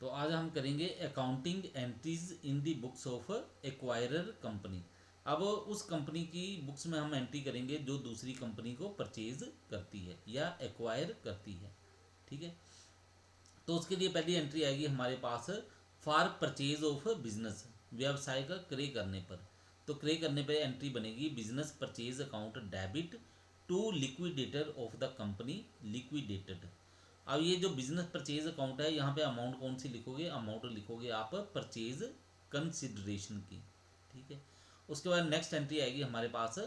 तो आज हम करेंगे accounting entries in the books of acquirer company. अब उस कंपनी की बुक्स में हम एंट्री करेंगे जो दूसरी कंपनी को परचेज करती है या एक्वायर करती है। ठीक है, तो उसके लिए पहली एंट्री आएगी हमारे पास फॉर परचेज ऑफ बिजनेस, व्यवसाय का क्रय करने पर। तो क्रय करने पर एंट्री बनेगी business purchase account debit to liquidator of the company liquidated. अब ये जो बिजनेस परचेज अकाउंट है, यहाँ पे अमाउंट कौन सी लिखोगे? अमाउंट लिखोगे आप परचेज कंसिडरेशन की। ठीक है, उसके बाद नेक्स्ट एंट्री आएगी हमारे पास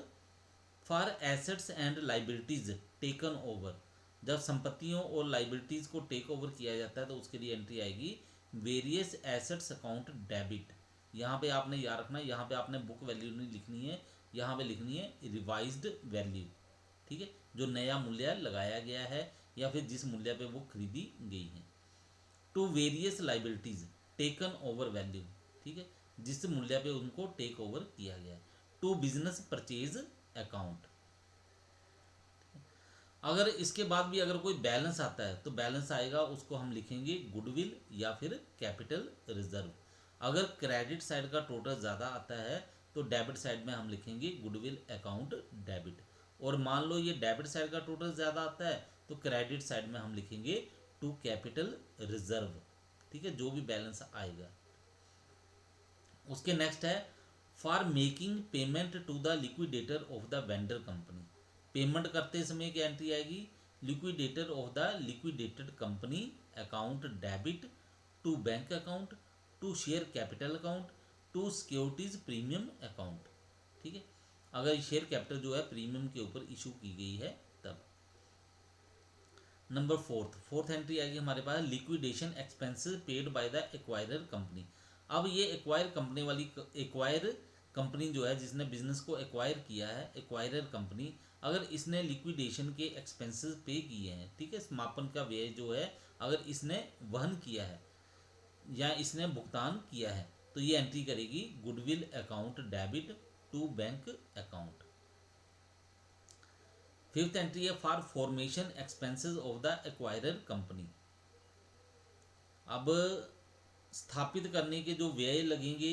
for assets and liabilities taken over. जब संपत्तियों और लाइबिलिटीज को टेक ओवर किया जाता है तो उसके लिए एंट्री आएगी वेरियस एसेट्स अकाउंट डेबिट। यहाँ पे आपने याद रखना, यहाँ पे आपने बुक वैल्यू नहीं लिखनी है, यहाँ पे लिखनी है रिवाइज्ड वैल्यू। ठीक है, जो नया मूल्य लगाया गया है या फिर जिस मूल्य पे वो खरीदी गई है। To various liabilities taken over value. ठीक है, जिस मूल्य पे उनको टेक ओवर किया गया है। To business purchase account. अगर इसके बाद भी अगर कोई बैलेंस आता है तो बैलेंस आएगा, उसको हम लिखेंगे गुडविल या फिर कैपिटल रिजर्व। अगर क्रेडिट साइड का टोटल ज़्यादा आता है तो डेबिट साइड में हम लिखेंगे गुडविल अकाउंट डेबिट। और मान लो ये डेबिट साइड का टोटल ज़्यादा आता है तो क्रेडिट साइड में हम लिखेंगे टू कैपिटल रिजर्व। ठीक है, जो भी बैलेंस आएगा। उसके नेक्स्ट है for making payment to the liquidator of the vendor company. Payment करते समय क्या एंट्री आएगी? Liquidator of the liquidated company account debit to bank account to share capital account to securities premium account. ठीक है, अगर share capital जो है premium के ऊपर इशू की गई है तब। नंबर फोर्थ एंट्री आएगी हमारे पास liquidation expenses paid by the acquirer company. अब ये एक्वायर कंपनी जो है जिसने बिजनेस को एक्वायर किया है, एक्वायरर कंपनी, अगर इसने लिक्विडेशन के एक्सपेंसेस पे किए हैं, ठीक है, समापन का व्यय जो है अगर इसने वहन किया है या इसने भुगतान किया है तो ये एंट्री करेगी goodwill account debit to bank account. Fifth entry है for formation expenses of the acquirer company. अब स्थापित करने के जो व्यय लगेंगे,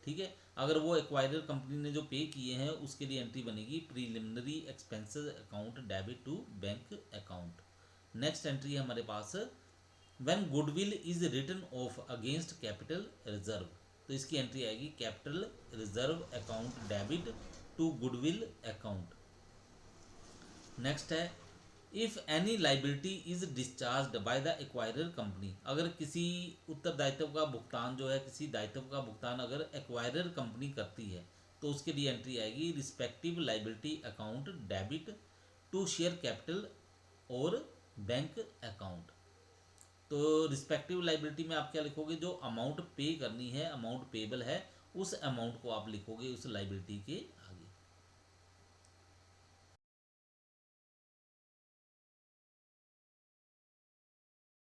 ठीक है, अगर वो एक्वायरर कंपनी ने जो पे किए हैं उसके लिए एंट्री बनेगी preliminary expenses account debit to bank account. Next entry है हमारे पास when goodwill is written off against capital reserve. तो इसकी एंट्री आएगी capital reserve account debit to goodwill account. Next है if any liability is discharged by the acquirer company. अगर किसी उत्तरदायित्व का भुगतान जो है, किसी दायित्व का भुगतान अगर एक्वायरर कंपनी करती है तो उसके लिए एंट्री आएगी respective liability account debit to share capital और बैंक अकाउंट। तो रिस्पेक्टिव लाइबिलिटी में आप क्या लिखोगे? जो अमाउंट पे करनी है, अमाउंट पेबल है, उस अमाउंट को आप लिखोगे उस लाइबिलिटी के